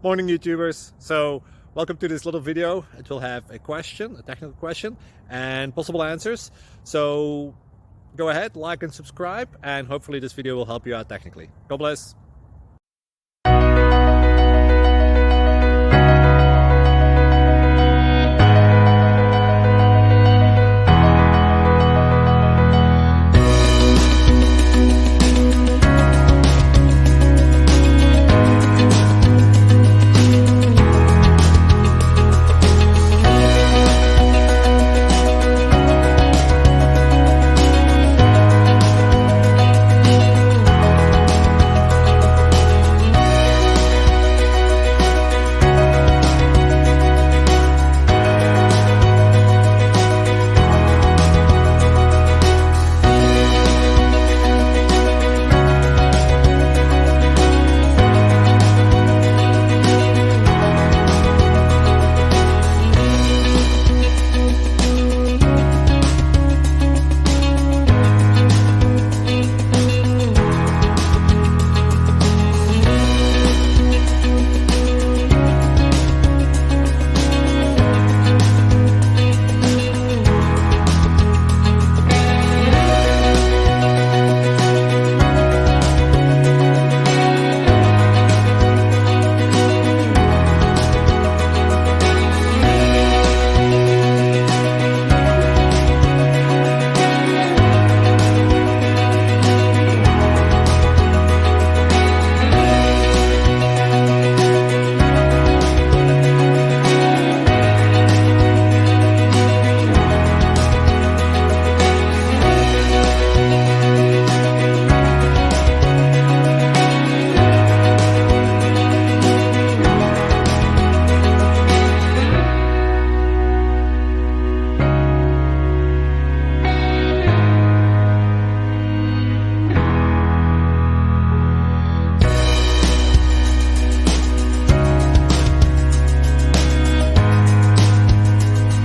Morning YouTubers. So welcome to this little video. It will have a question, a technical question, and possible answers. So go ahead, like and subscribe, and hopefully this video will help you out technically. God bless.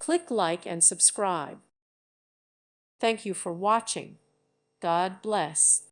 Click like and subscribe. Thank you for watching. God bless.